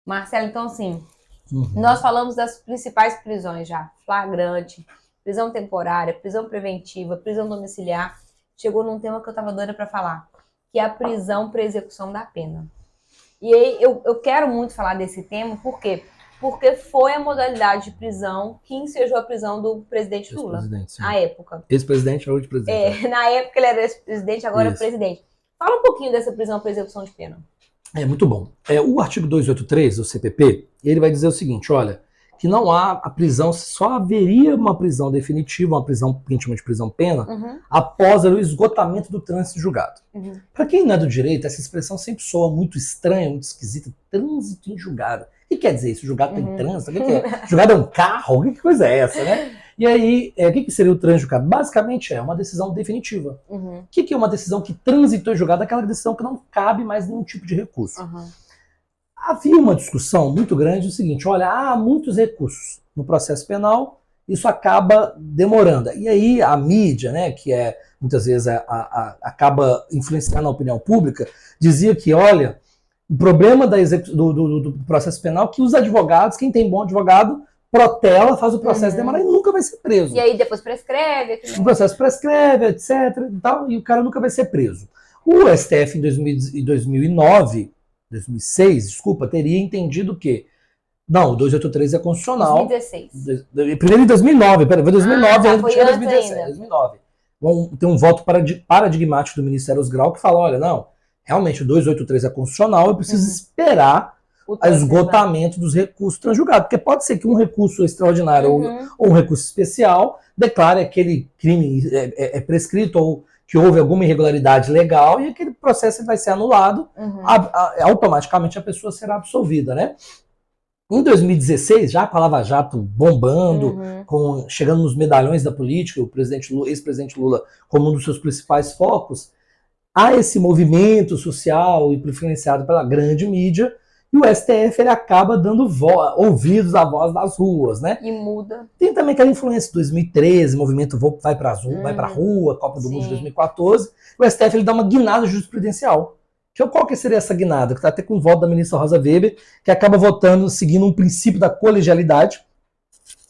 Marcelo, então assim, Uhum. nós falamos das principais prisões já. Flagrante, prisão temporária, prisão preventiva, prisão domiciliar. Chegou num tema que eu tava doida pra falar, que é a prisão para execução da pena. E aí eu quero muito falar desse tema, por quê? Porque foi a modalidade de prisão que ensejou a prisão do presidente Lula, Ex-presidente, sim. à época. Ex-presidente ou ex-presidente? Na época ele era ex-presidente, agora é Isso. presidente. Fala um pouquinho dessa prisão para execução de pena. É muito bom. O artigo 283 do CPP, ele vai dizer o seguinte, olha, que não há a prisão, só haveria uma prisão definitiva, uma prisão que a gente chama de prisão-pena, após o esgotamento do trânsito julgado. Para quem não é do direito, essa expressão sempre soa muito estranha, muito esquisita, trânsito em julgado. O que quer dizer isso? Julgado tem trânsito? O que é? Julgado é um carro? Que coisa é essa, né? E aí, o que seria o trânsito julgado? Basicamente é uma decisão definitiva. O que é uma decisão que transitou em julgado? Aquela decisão que não cabe mais nenhum tipo de recurso. Havia uma discussão muito grande do seguinte, olha, há muitos recursos no processo penal, isso acaba demorando. E aí a mídia, né, que muitas vezes acaba influenciando na opinião pública, dizia que, olha, o problema do processo penal é que os advogados, quem tem bom advogado, protela, faz o processo demorar e nunca vai ser preso. E aí depois prescreve. O processo prescreve, etc. E o cara nunca vai ser preso. O STF em 2006, teria entendido que não, o 283 é constitucional. 2016. Primeiro em 2009, foi 2009, ainda foi tinha antes 2017, ainda. 2009. Tem um voto paradigmático do Ministério Grau que fala, olha, não, realmente o 283 é constitucional, eu preciso esperar o esgotamento dos recursos transjulgados, porque pode ser que um recurso extraordinário ou um recurso especial declare aquele crime prescrito ou que houve alguma irregularidade legal e aquele processo vai ser anulado, automaticamente a pessoa será absolvida, né? Em 2016, já com a Lava Jato bombando, chegando nos medalhões da política, o ex-presidente Lula como um dos seus principais focos, há esse movimento social influenciado pela grande mídia, e o STF ele acaba dando ouvidos à voz das ruas, né? E muda. Tem também aquela influência de 2013, movimento vai pra rua, Copa do Mundo de 2014. O STF ele dá uma guinada jurisprudencial. Qual que seria essa guinada? Que está até com o voto da ministra Rosa Weber, que acaba votando seguindo um princípio da colegialidade.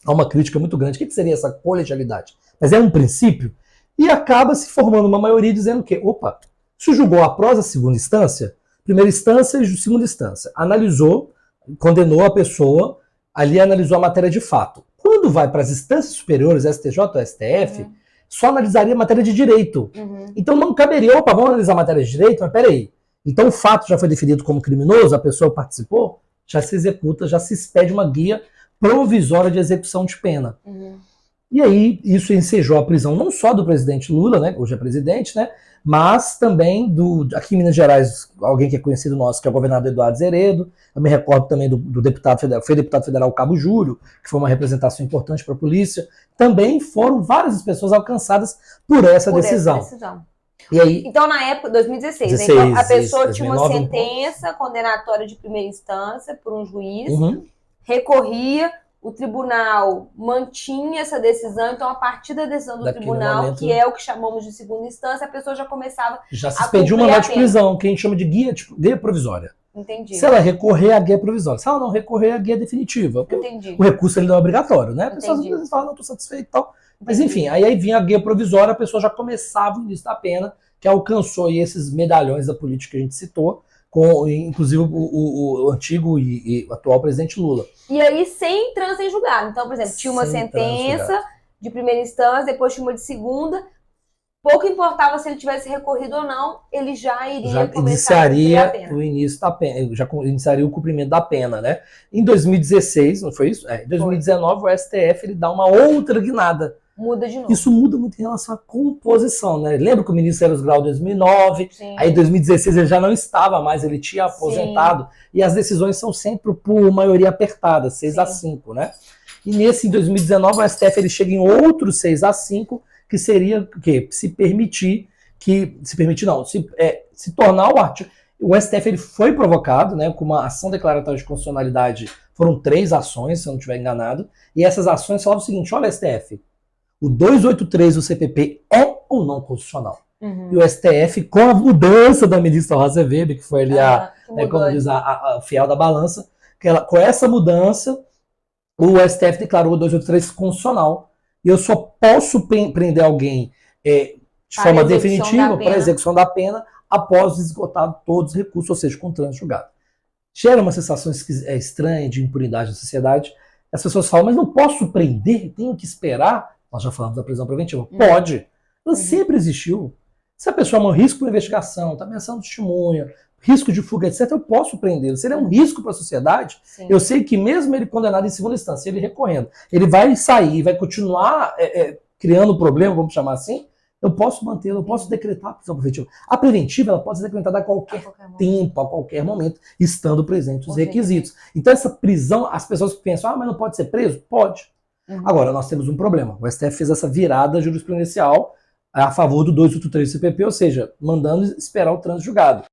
Há uma crítica muito grande. O que seria essa colegialidade? Mas é um princípio. E acaba se formando uma maioria dizendo que, se julgou após a segunda instância, primeira instância e segunda instância, analisou, condenou a pessoa, ali analisou a matéria de fato. Quando vai para as instâncias superiores, STJ ou STF, só analisaria a matéria de direito. Então não caberia, vamos analisar a matéria de direito, mas peraí. Então o fato já foi definido como criminoso, a pessoa participou, já se executa, já se expede uma guia provisória de execução de pena. E aí isso ensejou a prisão não só do presidente Lula, né, hoje é presidente, né, mas também aqui em Minas Gerais, alguém que é conhecido nosso, que é o governador Eduardo Zeredo. Eu me recordo também do deputado federal, foi deputado federal Cabo Júlio, que foi uma representação importante para a polícia. Também foram várias pessoas alcançadas por essa decisão. E aí, então, na época, 2016, então, a pessoa tinha uma sentença condenatória de primeira instância por um juiz, recorria, o tribunal mantinha essa decisão, então a partir da decisão do tribunal, que é o que chamamos de segunda instância, a pessoa já começava já se expediu uma nota de prisão, que a gente chama de guia provisória. Entendi. Se ela recorrer, a guia provisória. Se ela não recorrer, a guia definitiva. Entendi. O recurso ele não é obrigatório, né? A pessoa às vezes fala, não, estou satisfeito e tal. Mas enfim, aí vinha a guia provisória, a pessoa já começava o início da pena, que alcançou aí esses medalhões da política que a gente citou, com inclusive o antigo e atual presidente Lula. E aí sem trânsito em julgado. Então, por exemplo, tinha uma sentença de primeira instância, depois tinha uma de segunda. Pouco importava se ele tivesse recorrido ou não, ele já iria começar a cumprir a pena. O início da pena, já iniciaria o cumprimento da pena, né? Em 2016, não foi isso? Em 2019 o STF ele dá uma outra guinada. Muda de novo. Isso muda muito em relação à composição, né? Lembra que o ministro Grau em 2009, aí em 2016 ele já não estava mais, ele tinha aposentado, e as decisões são sempre por maioria apertada, 6-5, né? E nesse, em 2019, o STF ele chega em outros 6-5, que seria o quê? Se tornar o artigo. O STF ele foi provocado, né, com uma ação declaratória de constitucionalidade, foram 3 ações, se eu não estiver enganado, e essas ações falavam o seguinte, olha STF, o 283 do CPP é ou não constitucional? E o STF, com a mudança da ministra Rosa Weber, que foi ali como diz, a fiel da balança, Com essa mudança, o STF declarou o 283 constitucional. E eu só posso prender alguém de forma definitiva para execução da pena após esgotado todos os recursos, ou seja, com trânsito julgado. Gera uma sensação estranha de impunidade na sociedade. As pessoas falam, mas não posso prender, tenho que esperar. Nós já falamos da prisão preventiva. Pode. Ela sempre existiu. Se a pessoa é um risco para investigação, está ameaçando testemunha, risco de fuga, etc., eu posso prender. Se ele é um risco para a sociedade, eu sei que mesmo ele condenado em segunda instância, ele recorrendo, ele vai sair, vai continuar criando problema, vamos chamar assim, eu posso mantê-lo, eu posso decretar a prisão preventiva. A preventiva, ela pode ser decretada a qualquer tempo, a qualquer momento, estando presentes os requisitos. Então essa prisão, as pessoas pensam, mas não pode ser preso? Pode. Agora, nós temos um problema. O STF fez essa virada jurisprudencial a favor do 283 do CPP, ou seja, mandando esperar o trânsito julgado.